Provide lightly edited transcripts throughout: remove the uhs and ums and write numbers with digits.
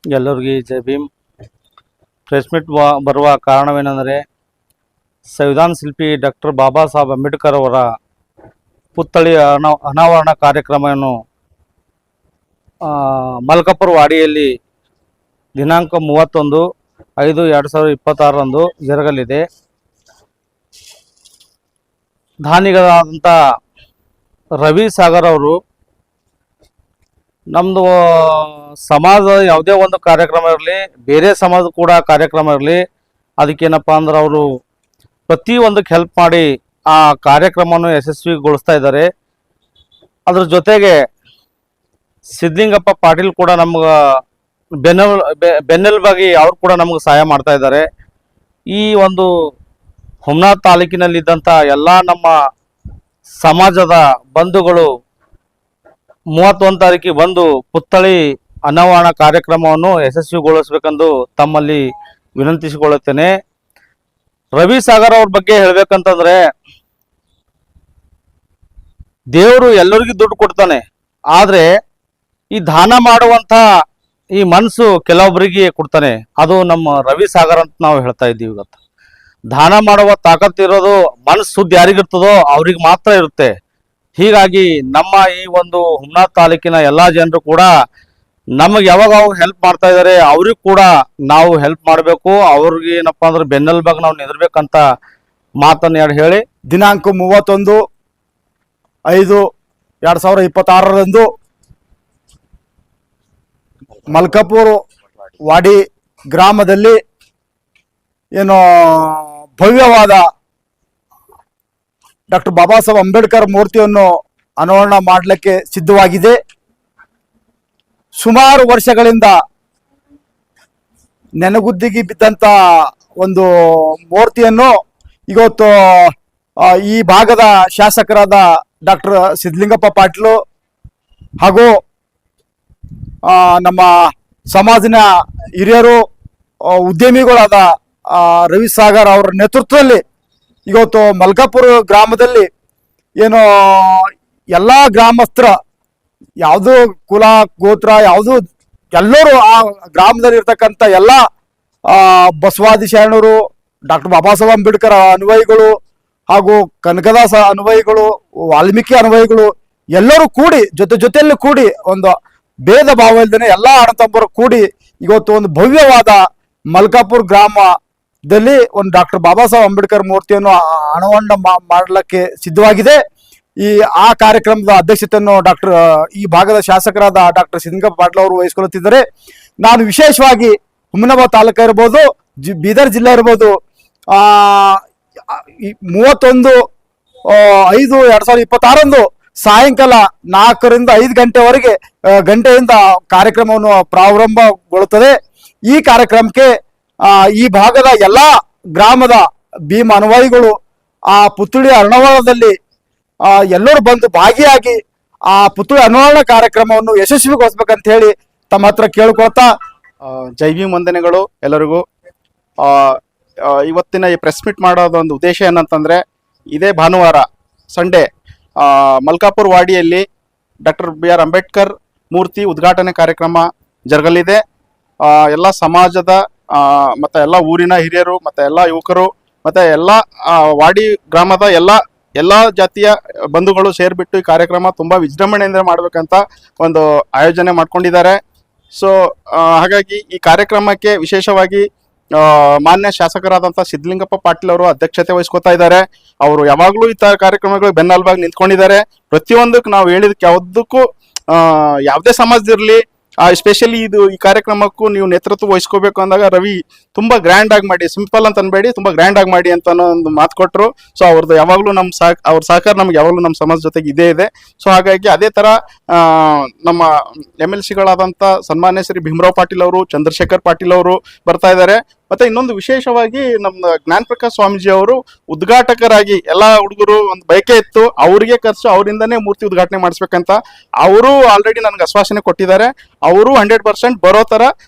ಎಲ್ಲರಿಗೂ ಜೈ Bhim. Press meet ಬರುವ ಕಾರಣವೇನೆಂದರೆ ಸಂವಿಧಾನ ಶಿಲ್ಪಿ ಡಾಕ್ಟರ್ ಬಾಬಾ ಸಾಹೇಬ್ ಅಂಬೇಡ್ಕರ್ ಅವರ ಪುತ್ಥಳಿ ಅನಾವರಣ ಕಾರ್ಯಕ್ರಮವನ್ನು ಮಲ್ಕಾಪುರ ವಾಡಿಯಲ್ಲಿ ದಿನಾಂಕ 31/5/2026 ಜರುಗಲಿದೆ. ದಾನಿಗಳಾದಂಥ ರವಿ ಸಾಗರ್ ಅವರು ನಮ್ಮದು ಸಮಾಜ ಯಾವುದೇ ಒಂದು ಕಾರ್ಯಕ್ರಮ ಇರಲಿ, ಬೇರೆ ಸಮಾಜ ಕೂಡ ಕಾರ್ಯಕ್ರಮ ಇರಲಿ, ಅದಕ್ಕೇನಪ್ಪ ಅಂದ್ರೆ ಅವರು ಪ್ರತಿಯೊಂದಕ್ಕೆ ಹೆಲ್ಪ್ ಮಾಡಿ ಆ ಕಾರ್ಯಕ್ರಮವನ್ನು ಯಶಸ್ವಿಗೊಳಿಸ್ತಾ ಇದ್ದಾರೆ. ಅದ್ರ ಜೊತೆಗೆ ಸಿದ್ಧಲಿಂಗಪ್ಪ ಪಾಟೀಲ್ ಕೂಡ ನಮ್ಗೆ ಬೆನ್ನೆಲುಬಾಗಿ ಅವ್ರು ಕೂಡ ನಮ್ಗೆ ಸಹಾಯ ಮಾಡ್ತಾ ಇದ್ದಾರೆ. ಈ ಒಂದು ಹುಮ್ನಾಬಾದ್ ತಾಲೂಕಿನಲ್ಲಿದ್ದಂಥ ಎಲ್ಲ ನಮ್ಮ ಸಮಾಜದ ಬಂಧುಗಳು 31 ತಾರೀಕಿಗೆ ಬಂದು ಪುತ್ಥಳಿ ಅನಾವರಣ ಕಾರ್ಯಕ್ರಮವನ್ನು ಯಶಸ್ವಿಗೊಳಿಸಬೇಕೆಂದು ತಮ್ಮಲ್ಲಿ ವಿನಂತಿಸಿಕೊಳ್ಳುತ್ತೇನೆ. ರವಿ ಸಾಗರ್ ಅವ್ರ ಬಗ್ಗೆ ಹೇಳ್ಬೇಕಂತಂದ್ರೆ, ದೇವರು ಎಲ್ಲರಿಗೂ ದುಡ್ಡು ಕೊಡ್ತಾನೆ, ಆದರೆ ಈ ದಾನ ಮಾಡುವಂಥ ಈ ಮನಸ್ಸು ಕೆಲವೊಬ್ಬರಿಗೆ ಕೊಡ್ತಾನೆ. ಅದು ನಮ್ಮ ರವಿ ಸಾಗರ್ ಅಂತ ನಾವು ಹೇಳ್ತಾ ಇದ್ದೀವಿ. ಇವತ್ತು ದಾನ ಮಾಡುವ ತಾಕತ್ತು ಇರೋದು ಮನಸ್ಸು ಸುದ್ದಿ ಯಾರಿಗಿರ್ತದೋ ಅವ್ರಿಗೆ ಮಾತ್ರ ಇರುತ್ತೆ. ಹೀಗಾಗಿ ನಮ್ಮ ಈ ಒಂದು ಹುಮ್ನಾಬಾದ್ ತಾಲೂಕಿನ ಎಲ್ಲ ಜನರು ಕೂಡ ನಮಗೆ ಯಾವಾಗ ಹೆಲ್ಪ್ ಮಾಡ್ತಾ ಇದ್ದಾರೆ, ಅವ್ರಿಗೆ ಕೂಡ ನಾವು ಹೆಲ್ಪ್ ಮಾಡಬೇಕು. ಅವ್ರಿಗೆ ಏನಪ್ಪ ಅಂದ್ರೆ ಬೆನ್ನೆಲುಬಾಗಿ ನಾವು ನಿಂದಿರ್ಬೇಕಂತ ಮಾತನ್ನು ಹೇಳಿ, ದಿನಾಂಕ 31/5/2026 ಮಲ್ಕಾಪುರ ವಾಡಿ ಗ್ರಾಮದಲ್ಲಿ ಏನು ಭವ್ಯವಾದ ಡಾಕ್ಟರ್ ಬಾಬಾ ಸಾಹೇಬ್ ಅಂಬೇಡ್ಕರ್ ಮೂರ್ತಿಯನ್ನು ಅನಾವರಣ ಮಾಡಲಿಕ್ಕೆ ಸಿದ್ಧವಾಗಿದೆ. ಸುಮಾರು ವರ್ಷಗಳಿಂದ ನೆನಗುದ್ದಿಗೆ ಬಿದ್ದಂತ ಒಂದು ಮೂರ್ತಿಯನ್ನು ಇವತ್ತು ಈ ಭಾಗದ ಶಾಸಕರಾದ ಡಾಕ್ಟರ್ ಸಿದ್ಧಲಿಂಗಪ್ಪ ಪಾಟೀಲ್ ಹಾಗೂ ನಮ್ಮ ಸಮಾಜಿನ ಹಿರಿಯರು ಉದ್ಯಮಿಗಳಾದ ರವಿ ಸಾಗರ್ ಅವರ ನೇತೃತ್ವದಲ್ಲಿ ಇವತ್ತು ಮಲ್ಕಾಪುರ ಗ್ರಾಮದಲ್ಲಿ ಏನು ಎಲ್ಲ ಗ್ರಾಮಸ್ಥರ ಯಾವುದು ಕುಲ ಗೋತ್ರ ಯಾವುದು ಎಲ್ಲರೂ ಆ ಗ್ರಾಮದಲ್ಲಿ ಇರ್ತಕ್ಕಂಥ ಎಲ್ಲ ಬಸವಾದಿ ಶರಣರು, ಡಾಕ್ಟರ್ ಬಾಬಾ ಸಾಹೇಬ್ ಅಂಬೇಡ್ಕರ್ ಅನುಯಾಯಿಗಳು ಹಾಗೂ ಕನಕದಾಸ ಅನುಯಾಯಿಗಳು, ವಾಲ್ಮೀಕಿ ಅನುಯಾಯಿಗಳು ಎಲ್ಲರೂ ಕೂಡಿ ಜೊತೆಯಲ್ಲಿ ಕೂಡಿ ಒಂದು ಭೇದ ಭಾವ ಇಲ್ಲದೇ ಎಲ್ಲ ಅಣ್ಣತಮ್ಮರು ಕೂಡಿ ಇವತ್ತು ಒಂದು ಭವ್ಯವಾದ ಮಲ್ಕಾಪುರ ಗ್ರಾಮದಲ್ಲಿ ಒಂದು ಡಾಕ್ಟರ್ ಬಾಬಾ ಸಾಹೇಬ್ ಅಂಬೇಡ್ಕರ್ ಮೂರ್ತಿಯನ್ನು ಅನಾವರಣ ಮಾಡಲಿಕ್ಕೆ ಸಿದ್ಧವಾಗಿದೆ. ಆ ಕಾರ್ಯಕ್ರಮದ ಅಧ್ಯಕ್ಷತೆಯನ್ನು ಈ ಭಾಗದ ಶಾಸಕರಾದ ಡಾಕ್ಟರ್ ಸಿದ್ಧಲಿಂಗಪ್ಪ ಪಾಟೀಲ್ ಅವರು ವಹಿಸಿಕೊಳ್ಳುತ್ತಿದ್ದಾರೆ. ನಾನು ವಿಶೇಷವಾಗಿ ಹುಮ್ನಾಬಾದ್ ತಾಲೂಕು ಇರ್ಬೋದು, ಬೀದರ್ ಜಿಲ್ಲೆ ಇರ್ಬೋದು, 31/5/2026 ಸಾಯಂಕಾಲ 4ರಿಂದ 5 ಗಂಟೆಯಿಂದ ಕಾರ್ಯಕ್ರಮವನ್ನು ಪ್ರಾರಂಭಗೊಳ್ಳುತ್ತದೆ. ಈ ಕಾರ್ಯಕ್ರಮಕ್ಕೆ ಈ ಭಾಗದ ಎಲ್ಲ ಗ್ರಾಮದ ಭೀಮ ಅನುಯಾಯಿಗಳು ಆ ಪುತ್ಥಳಿ ಅನಾವರಣದಲ್ಲಿ ಎಲ್ಲರೂ ಬಂದು ಭಾಗಿಯಾಗಿ ಆ ಪುತ್ಥಳಿ ಅನಾವರಣ ಕಾರ್ಯಕ್ರಮವನ್ನು ಯಶಸ್ವಿಗೊಳಿಸ್ಬೇಕಂತ ಹೇಳಿ ತಮ್ಮ ಹತ್ರ ಕೇಳ್ಕೊಳ್ತಾ, ಜೈ ಭೀಮ್ ವಂದನೆಗಳು ಎಲ್ಲರಿಗೂ. ಇವತ್ತಿನ ಈ ಪ್ರೆಸ್ ಮೀಟ್ ಮಾಡೋದೊಂದು ಉದ್ದೇಶ ಏನಂತಂದ್ರೆ, ಇದೇ ಭಾನುವಾರ Sunday Malkapur ವಾಡಿಯಲ್ಲಿ doctor BR Ambedkar ಮೂರ್ತಿ ಉದ್ಘಾಟನೆ ಕಾರ್ಯಕ್ರಮ ಜರುಗಲಿದೆ. ಎಲ್ಲ ಸಮಾಜದ ಮತ್ತೆ ಎಲ್ಲ ಊರಿನ ಹಿರಿಯರು ಮತ್ತೆ ಎಲ್ಲ ಯುವಕರು ಮತ್ತೆ ಎಲ್ಲ ವಾಡಿ ಗ್ರಾಮದ ಎಲ್ಲ ಜಾತಿಯ ಬಂಧುಗಳು ಸೇರ್ಬಿಟ್ಟು ಈ ಕಾರ್ಯಕ್ರಮ ತುಂಬಾ ವಿಜೃಂಭಣೆಯಿಂದ ಮಾಡ್ಬೇಕಂತ ಒಂದು ಆಯೋಜನೆ ಮಾಡ್ಕೊಂಡಿದ್ದಾರೆ. ಸೊ ಹಾಗಾಗಿ ಈ ಕಾರ್ಯಕ್ರಮಕ್ಕೆ ವಿಶೇಷವಾಗಿ ಮಾನ್ಯ ಶಾಸಕರಾದಂಥ ಸಿದ್ಧಲಿಂಗಪ್ಪ ಪಾಟೀಲ್ ಅವರು ಅಧ್ಯಕ್ಷತೆ ವಹಿಸ್ಕೊತಾ ಇದ್ದಾರೆ. ಅವರು ಯಾವಾಗಲೂ ಈ ತರ ಕಾರ್ಯಕ್ರಮಗಳು ಬೆನ್ನೆಲುಬಾಗಿ ನಿಂತ್ಕೊಂಡಿದ್ದಾರೆ. ಪ್ರತಿಯೊಂದಕ್ಕೆ ನಾವು ಹೇಳಿದಕ್ಕೆ ಯಾವುದಕ್ಕೂ ಯಾವುದೇ ಸಮಾಜದಿರಲಿ, ಎಸ್ಪೆಷಲಿ ಈ ಕಾರ್ಯಕ್ರಮಕ್ಕೂ ನೀವು ನೇತೃತ್ವ ವಹಿಸ್ಕೋಬೇಕು ಅಂದಾಗ ರವಿ ತುಂಬಾ ಗ್ರ್ಯಾಂಡ್ ಆಗಿ ಮಾಡಿ, ಸಿಂಪಲ್ ಅಂತ ಅನ್ಬೇಡಿ, ತುಂಬಾ ಗ್ರ್ಯಾಂಡ್ ಆಗಿ ಮಾಡಿ ಅಂತ ಒಂದು ಮಾತು ಕೊಟ್ಟರು. ಸೊ ಅವ್ರದ್ದು ಯಾವಾಗಲೂ ಅವ್ರ ಸಹಕಾರ ನಮ್ಗೆ ಯಾವಾಗಲೂ ನಮ್ಮ ಸಮಾಜ ಜೊತೆಗೆ ಇದೇ ಇದೆ. ಸೊ ಹಾಗಾಗಿ ಅದೇ ತರ ನಮ್ಮ MLCಗಳಾದಂಥ ಸನ್ಮಾನ್ಯ ಶ್ರೀ ಭೀಮರಾವ್ ಪಾಟೀಲ್ ಅವರು, ಚಂದ್ರಶೇಖರ್ ಪಾಟೀಲ್ ಅವರು ಬರ್ತಾ ಇದ್ದಾರೆ. ಮತ್ತೆ ಇನ್ನೊಂದು ವಿಶೇಷವಾಗಿ ನಮ್ಮ ಜ್ಞಾನ ಪ್ರಕಾಶ್ ಸ್ವಾಮೀಜಿ ಅವರು ಉದ್ಘಾಟಕರಾಗಿ, ಎಲ್ಲಾ ಹುಡುಗರು ಒಂದು ಬಯಕೆ ಇತ್ತು, ಅವರಿಗೆ ಖರ್ಚು ಅವರಿಂದನೇ ಮೂರ್ತಿ ಉದ್ಘಾಟನೆ ಮಾಡಿಸ್ಬೇಕಂತ ಅವರು ಆಲ್ರೆಡಿ ನನಗೆ ಆಶ್ವಾಸನೆ ಕೊಟ್ಟಿದ್ದಾರೆ. ಅವರು 100% ಬರೋ ತರ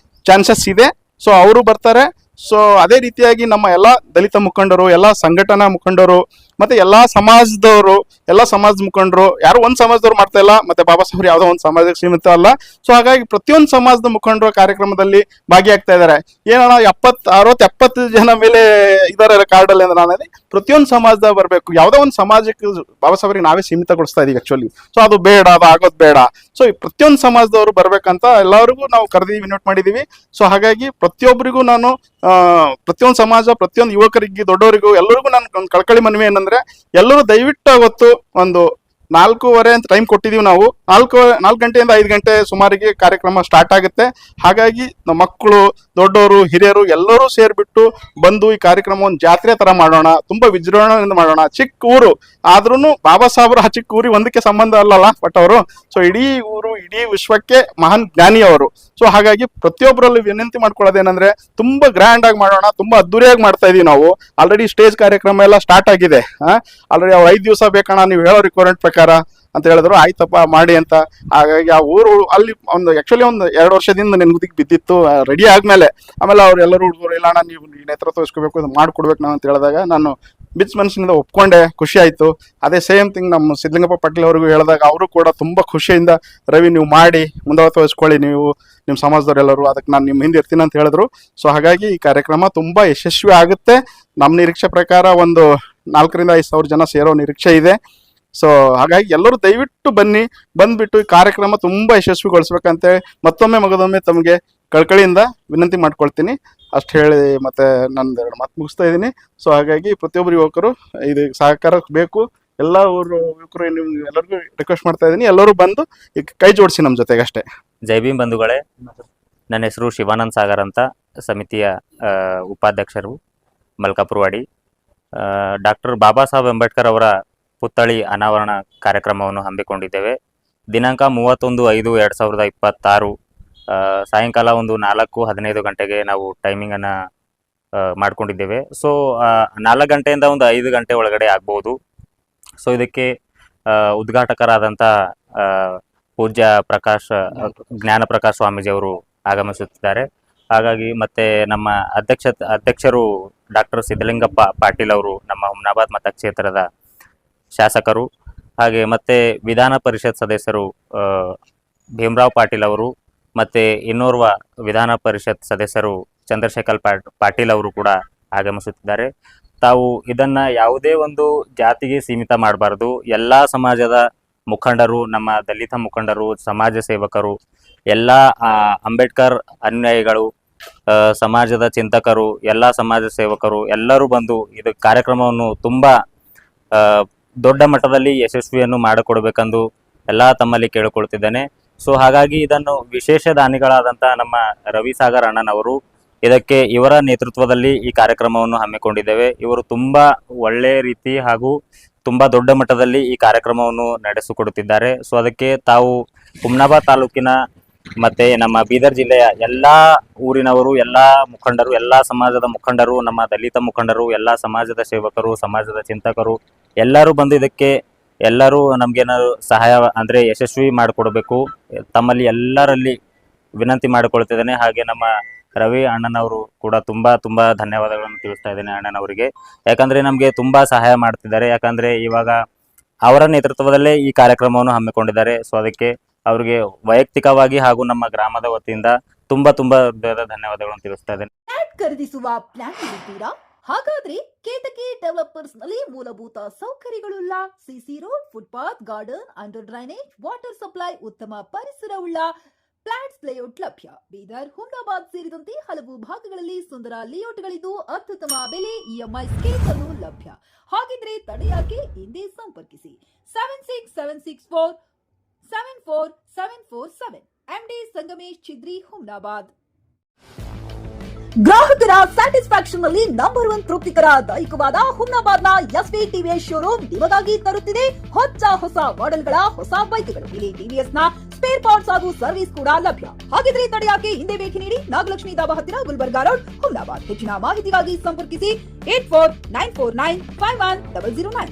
ಚಾನ್ಸಸ್ ಇದೆ. ಸೊ ಅವರು ಬರ್ತಾರೆ. ಸೊ ಅದೇ ರೀತಿಯಾಗಿ ನಮ್ಮ ಎಲ್ಲ ದಲಿತ ಮುಖಂಡರು, ಎಲ್ಲ ಸಂಘಟನಾ ಮುಖಂಡರು ಮತ್ತೆ ಎಲ್ಲಾ ಸಮಾಜದವರು, ಎಲ್ಲಾ ಸಮಾಜದ ಮುಖಂಡರು, ಯಾರು ಒಂದ್ ಸಮಾಜದವ್ರು ಮಾಡ್ತಾ ಇಲ್ಲ, ಮತ್ತೆ ಬಾಬಾ ಸಾಹೇಬ್ ಯಾವ್ದೋ ಒಂದು ಸಮಾಜಕ್ಕೆ ಸೀಮಿತ ಅಲ್ಲ. ಸೊ ಹಾಗಾಗಿ ಪ್ರತಿಯೊಂದು ಸಮಾಜದ ಮುಖಂಡರು ಕಾರ್ಯಕ್ರಮದಲ್ಲಿ ಭಾಗಿಯಾಗ್ತಾ ಇದ್ದಾರೆ. ಏನೋ 60-70 ಜನ ಮೇಲೆ ಇದಾರೆ ಕಾರ್ಡ್ ಅಲ್ಲಿ ಅಂದ್ರೆ ನಾನು ಪ್ರತಿಯೊಂದು ಸಮಾಜದ ಬರಬೇಕು. ಯಾವ್ದೋ ಒಂದು ಸಮಾಜಕ್ಕೆ ಬಾಬಾ ಸಾಹೇಬ್ರಿಗೆ ನಾವೇ ಸೀಮಿತಗೊಳಿಸ್ತಾ ಇದೀವಿ ಆಕ್ಚುಲಿ. ಸೊ ಅದು ಬೇಡ, ಅದು ಆಗೋದು ಬೇಡ. ಸೊ ಈ ಪ್ರತಿಯೊಂದು ಸಮಾಜದವರು ಬರ್ಬೇಕಂತ ಎಲ್ಲರಿಗೂ ನಾವು ಕರೆದಿವಿ, ಇನ್ವೈಟ್ ಮಾಡಿದೀವಿ. ಸೊ ಹಾಗಾಗಿ ಪ್ರತಿಯೊಬ್ಬರಿಗೂ ನಾನು ಪ್ರತಿಯೊಂದು ಸಮಾಜ, ಪ್ರತಿಯೊಂದು ಯುವಕರಿಗೆ, ದೊಡ್ಡವರಿಗೂ ಎಲ್ಲರಿಗೂ ನಾನು ಕಳ್ಕಳಿ ಮನವಿ ಏನಂದ್ರೆ, ಎಲ್ಲರೂ ದಯವಿಟ್ಟು ಅವತ್ತು ಒಂದು 4:15 ಅಂತ ಟೈಮ್ ಕೊಟ್ಟಿದೀವಿ ನಾವು. 4 ಗಂಟೆಯಿಂದ 5 ಗಂಟೆ ಸುಮಾರಿಗೆ ಕಾರ್ಯಕ್ರಮ ಸ್ಟಾರ್ಟ್ ಆಗುತ್ತೆ. ಹಾಗಾಗಿ ನಮ್ಮ ಮಕ್ಕಳು, ದೊಡ್ಡವರು, ಹಿರಿಯರು ಎಲ್ಲರೂ ಸೇರ್ಬಿಟ್ಟು ಬಂದು ಈ ಕಾರ್ಯಕ್ರಮ ಒಂದು ಜಾತ್ರೆ ತರ ಮಾಡೋಣ, ತುಂಬಾ ವಿಜೃಂಭಣೆಯಿಂದ ಮಾಡೋಣ. ಚಿಕ್ಕ ಊರು ಆದ್ರೂ ಬಾಬಾ ಸಾಹೇಬ್ರು ಆ ಚಿಕ್ಕ ಊರಿಗೆ ಒಂದಕ್ಕೆ ಸಂಬಂಧ ಅಲ್ಲಲ್ಲ ಬಟ್ ಅವರು. ಸೊ ಇಡೀ ಊರು, ಇಡೀ ವಿಶ್ವಕ್ಕೆ ಮಹಾನ್ ಜ್ಞಾನಿ ಅವರು. ಸೊ ಹಾಗಾಗಿ ಪ್ರತಿಯೊಬ್ಬರಲ್ಲಿ ವಿನಂತಿ ಮಾಡ್ಕೊಳ್ಳೋದೇನಂದ್ರೆ, ತುಂಬಾ ಗ್ರ್ಯಾಂಡ್ ಆಗಿ ಮಾಡೋಣ, ತುಂಬಾ ಅದ್ದೂರಿಯಾಗಿ ಮಾಡ್ತಾ ಇದೀವಿ ನಾವು. ಆಲ್ರೆಡಿ ಸ್ಟೇಜ್ ಕಾರ್ಯಕ್ರಮ ಎಲ್ಲ ಸ್ಟಾರ್ಟ್ ಆಗಿದೆ. ಆಲ್ರೆಡಿ ಅವ್ರು 5 ದಿವಸ ಬೇಕಣ್ಣ ನೀವು ಹೇಳೋ ರಿಕ್ವೈರ್ಮೆಂಟ್ ಪ್ರಕಾರ ಅಂತ ಹೇಳಿದ್ರು. ಆಯ್ತಪ್ಪ ಮಾಡಿ ಅಂತ. ಹಾಗಾಗಿ ಆ ಊರು ಅಲ್ಲಿ ಆಕ್ಚುಲಿ ಒಂದು 2 ವರ್ಷದಿಂದ ನೆನಗುದಿಗೆ ಬಿದ್ದಿತ್ತು. ರೆಡಿ ಆದ್ಮೇಲೆ ಆಮೇಲೆ ಅವ್ರು ಎಲ್ಲರೂ ಹುಡುಗರು, ಇಲ್ಲ ಅಣ್ಣ ನೀವು ನೇತೃತ್ವ ವಹಿಸ್ಕೋಬೇಕು, ಇದು ಮಾಡ್ಕೊಡ್ಬೇಕು ನಾವು ಅಂತ ಹೇಳಿದಾಗ ನಾನು ಬಿಚ್ ಮನಸ್ಸಿನಿಂದ ಒಪ್ಕೊಂಡೆ. ಖುಷಿ ಆಯ್ತು. ಅದೇ ಸೇಮ್ ಥಿಂಗ್ ನಮ್ಮ ಸಿದ್ಧಲಿಂಗಪ್ಪ ಪಾಟೀಲ್ ಅವ್ರಿಗೂ ಹೇಳಿದಾಗ ಅವರು ಕೂಡ ತುಂಬಾ ಖುಷಿಯಿಂದ, ರವಿ ನೀವು ಮಾಡಿ ಮುಂದಾಳತ್ವ ವಹಿಸ್ಕೊಳ್ಳಿ, ನೀವು ನಿಮ್ಮ ಸಮಾಜದವರೆಲ್ಲರೂ, ಅದಕ್ಕೆ ನಾನು ನಿಮ್ಮ ಹಿಂದೆ ಇರ್ತೀನಿ ಅಂತ ಹೇಳಿದ್ರು. ಸೊ ಹಾಗಾಗಿ ಈ ಕಾರ್ಯಕ್ರಮ ತುಂಬಾ ಯಶಸ್ವಿ ಆಗುತ್ತೆ. ನಮ್ಮ ನಿರೀಕ್ಷೆ ಪ್ರಕಾರ ಒಂದು 4,000-5,000 ಜನ ಸೇರೋ ನಿರೀಕ್ಷೆ ಇದೆ. ಸೊ ಹಾಗಾಗಿ ಎಲ್ಲರೂ ದಯವಿಟ್ಟು ಬನ್ನಿ, ಬಂದ್ಬಿಟ್ಟು ಈ ಕಾರ್ಯಕ್ರಮ ತುಂಬಾ ಯಶಸ್ವಿಗೊಳಿಸ್ಬೇಕಂತ ಮತ್ತೊಮ್ಮೆ ಮಗದೊಮ್ಮೆ ತಮಗೆ ಕಳ್ಕಳಿಯಿಂದ ವಿನಂತಿ ಮಾಡ್ಕೊಳ್ತೀನಿ. ಅಷ್ಟು ಹೇಳಿ ಮತ್ತೆ ನಂದು 2 ಮಾತು ಮುಗಿಸ್ತಾ ಇದ್ದೀನಿ. ಸೊ ಹಾಗಾಗಿ ಪ್ರತಿಯೊಬ್ಬರು ಯುವಕರು ಇದು ಸಹಕಾರ ಬೇಕು. ಎಲ್ಲ ಊರು ಯುವಕರು ನಿಮ್ಗೆ ಎಲ್ಲರಿಗೂ ರಿಕ್ವೆಸ್ಟ್ ಮಾಡ್ತಾ ಇದ್ದೀನಿ, ಎಲ್ಲರೂ ಬಂದು ಈಗ ಕೈ ಜೋಡಿಸಿ ನಮ್ಮ ಜೊತೆಗೆ ಅಷ್ಟೇ. ಜೈ ಭೀಮ್ ಬಂಧುಗಳೇ, ನನ್ನ ಹೆಸರು ಶಿವಾನಂದ್ ಸಾಗರ್ ಅಂತ, ಸಮಿತಿಯ ಉಪಾಧ್ಯಕ್ಷರು, ಮಲ್ಕಾಪುರವಾಡಿ. ಡಾಕ್ಟರ್ ಬಾಬಾ ಸಾಹೇಬ್ ಅಂಬೇಡ್ಕರ್ ಅವರ ಪುತ್ಥಳಿ ಅನಾವರಣ ಕಾರ್ಯಕ್ರಮವನ್ನು ಹಮ್ಮಿಕೊಂಡಿದ್ದೇವೆ. ದಿನಾಂಕ 31/5/2026 ಸಾಯಂಕಾಲ ಒಂದು 4:15 ಗಂಟೆಗೆ ನಾವು ಟೈಮಿಂಗನ್ನು ಮಾಡ್ಕೊಂಡಿದ್ದೇವೆ. ಸೊ 4 ಗಂಟೆಯಿಂದ ಒಂದು 5 ಗಂಟೆ ಒಳಗಡೆ ಆಗ್ಬೋದು. ಸೊ ಇದಕ್ಕೆ ಉದ್ಘಾಟಕರಾದಂಥ ಪೂಜ್ಯ ಜ್ಞಾನ ಪ್ರಕಾಶ್ ಸ್ವಾಮೀಜಿಯವರು ಆಗಮಿಸುತ್ತಿದ್ದಾರೆ. ಹಾಗಾಗಿ ಮತ್ತೆ ನಮ್ಮ ಅಧ್ಯಕ್ಷರು ಡಾಕ್ಟರ್ ಸಿದ್ಧಲಿಂಗಪ್ಪ ಪಾಟೀಲ್ ಅವರು, ನಮ್ಮ ಹುಮ್ನಾಬಾದ್ ಮತಕ್ಷೇತ್ರದ ಶಾಸಕರು. ಹಾಗೆ ಮತ್ತೆ ವಿಧಾನ ಪರಿಷತ್ ಸದಸ್ಯರು ಭೀಮರಾವ್ ಪಾಟೀಲ್ ಅವರು, ಮತ್ತೆ ಇನ್ನೋರ್ವ ವಿಧಾನ ಪರಿಷತ್ ಸದಸ್ಯರು ಚಂದ್ರಶೇಖರ್ ಪಾಟೀಲ್ ಅವರು ಕೂಡ ಆಗಮಿಸುತ್ತಿದ್ದಾರೆ. ತಾವು ಇದನ್ನ ಯಾವುದೇ ಒಂದು ಜಾತಿಗೆ ಸೀಮಿತ ಮಾಡಬಾರ್ದು. ಎಲ್ಲ ಸಮಾಜದ ಮುಖಂಡರು, ನಮ್ಮ ದಲಿತ ಮುಖಂಡರು, ಸಮಾಜ ಸೇವಕರು, ಎಲ್ಲ ಅಂಬೇಡ್ಕರ್ ಅನುಯಾಯಿಗಳು, ಸಮಾಜದ ಚಿಂತಕರು, ಎಲ್ಲ ಸಮಾಜ ಸೇವಕರು ಎಲ್ಲರೂ ಬಂದು ಇದು ಕಾರ್ಯಕ್ರಮವನ್ನು ತುಂಬಾ ದೊಡ್ಡ ಮಟ್ಟದಲ್ಲಿ ಯಶಸ್ವಿಯನ್ನು ಮಾಡಿಕೊಡ್ಬೇಕೆಂದು ಎಲ್ಲ ತಮ್ಮಲ್ಲಿ ಕೇಳಿಕೊಳ್ತಿದ್ದೇನೆ. ಸೊ ಹಾಗಾಗಿ ಇದನ್ನು ವಿಶೇಷ ದಾನಿಗಳಾದಂಥ ನಮ್ಮ ರವಿ ಸಾಗರ್ ಅಣ್ಣನವರು, ಇದಕ್ಕೆ ಇವರ ನೇತೃತ್ವದಲ್ಲಿ ಈ ಕಾರ್ಯಕ್ರಮವನ್ನು ಹಮ್ಮಿಕೊಂಡಿದ್ದೇವೆ. ಇವರು ತುಂಬಾ ಒಳ್ಳೆಯ ರೀತಿ ಹಾಗೂ ತುಂಬಾ ದೊಡ್ಡ ಮಟ್ಟದಲ್ಲಿ ಈ ಕಾರ್ಯಕ್ರಮವನ್ನು ನಡೆಸಿಕೊಡುತ್ತಿದ್ದಾರೆ. ಸೊ ಅದಕ್ಕೆ ತಾವು ಹುಮ್ನಾಬಾದ್ ತಾಲೂಕಿನ ಮತ್ತೆ ನಮ್ಮ ಬೀದರ್ ಜಿಲ್ಲೆಯ ಎಲ್ಲಾ ಊರಿನವರು, ಎಲ್ಲಾ ಮುಖಂಡರು, ಎಲ್ಲಾ ಸಮಾಜದ ಮುಖಂಡರು, ನಮ್ಮ ದಲಿತ ಮುಖಂಡರು, ಎಲ್ಲಾ ಸಮಾಜದ ಸೇವಕರು, ಸಮಾಜದ ಚಿಂತಕರು ಎಲ್ಲರೂ ಬಂದು ಇದಕ್ಕೆ ಎಲ್ಲರೂ ನಮ್ಗೇನಾದ್ರು ಸಹಾಯ ಅಂದ್ರೆ ಯಶಸ್ವಿ ಮಾಡಿಕೊಡ್ಬೇಕು ತಮ್ಮಲ್ಲಿ ಎಲ್ಲರಲ್ಲಿ ವಿನಂತಿ ಮಾಡಿಕೊಳ್ತಿದ್ದೇನೆ. ಹಾಗೆ ನಮ್ಮ ರವಿ ಅಣ್ಣನವರು ಕೂಡ ತುಂಬಾ ಧನ್ಯವಾದಗಳನ್ನು ತಿಳಿಸ್ತಾ ಇದ್ದೇನೆ ಅಣ್ಣನವರಿಗೆ. ಯಾಕಂದ್ರೆ ನಮ್ಗೆ ತುಂಬಾ ಸಹಾಯ ಮಾಡ್ತಿದ್ದಾರೆ. ಯಾಕಂದ್ರೆ ಇವಾಗ ಅವರ ನೇತೃತ್ವದಲ್ಲೇ ಈ ಕಾರ್ಯಕ್ರಮವನ್ನು ಹಮ್ಮಿಕೊಂಡಿದ್ದಾರೆ. ಸೊ ಅದಕ್ಕೆ ಅವರಿಗೆ ವೈಯಕ್ತಿಕವಾಗಿ ಹಾಗೂ ನಮ್ಮ ಗ್ರಾಮದ ವತಿಯಿಂದ ತುಂಬಾ ಧನ್ಯವಾದಗಳನ್ನು ತಿಳಿಸ್ತಾ ಇದ್ದೇನೆ. ಖರೀದಿಸುವ ಪ್ಲಾನ್ ಇದ್ದೀರಾ? ಹಾಗಾದ್ರೆ ಕೇತಕಿ ಡೆವಲಪರ್ಸ್ ನಲ್ಲಿ ಮೂಲಭೂತ ಸೌಕರ್ಯಗಳುಳ್ಳ CC road, footpath, garden, under drainage, water supply, ಉತ್ತಮ ಪರಿಸರವುಳ್ಳ ಫ್ಲಾಟ್ಸ್ ಲೇಔಟ್ ಲಭ್ಯ. ಬೀದರ್, ಹುಮ್ನಾಬಾದ್ ಸೇರಿದಂತೆ ಹಲವು ಭಾಗಗಳಲ್ಲಿ ಸುಂದರ ಲೇಔಟ್ಗಳಿದ್ದು ಅತ್ಯುತ್ತಮ ಬೆಲೆ, ಇಎಂಐ ಸ್ಕೀಮ್ ಅನ್ನು ಲಭ್ಯ. ಹಾಗಿದ್ರೆ ತಡೆಯಾಕೆ, ಹಿಂದೆ ಸಂಪರ್ಕಿಸಿ 7676474747 MD ಸಂಗಮೇಶ್ ಚಿದ್ರಿ, ಹುಮ್ನಾಬಾದ್. ಗ್ರಾಹಕರ ಸ್ಯಾಟಿಸ್ಫ್ಯಾಕ್ಷನ್ ನಲ್ಲಿ ನಂಬರ್ 1 ತೃಪ್ತಿಕರ ದೈಹಿಕವಾದ ಹುಮ್ನಾಬಾದ್ನ ಎಸ್ವಿ ಟಿವಿಎಸ್ ಶೋರೂಮ್ ನಿಮಗಾಗಿ ತರುತ್ತಿದೆ ಹೊಸ ಮಾಡೆಲ್ಗಳ ಹೊಸ ಬೈಕ್ಗಳು. ಇಲ್ಲಿ ಟಿವಿಎಸ್ ನ ಸ್ಪೇರ್ ಪಾರ್ಟ್ಸ್ ಹಾಗೂ ಸರ್ವಿಸ್ ಕೂಡ ಲಭ್ಯ. ಹಾಗಿದ್ರೆ ತಡೆಯಾಕೆ, ಹಿಂದೆ ಭೇಟಿ ನೀಡಿ. ನಾಗಲಕ್ಷ್ಮಿ ದಾಬಾ ಹತ್ತಿರ, ಗುಲ್ಬರ್ಗಾ ರೋಡ್, ಹುಮ್ನಾಬಾದ್. ಹೆಚ್ಚಿನ ಮಾಹಿತಿಗಾಗಿ ಸಂಪರ್ಕಿಸಿ 8494951009.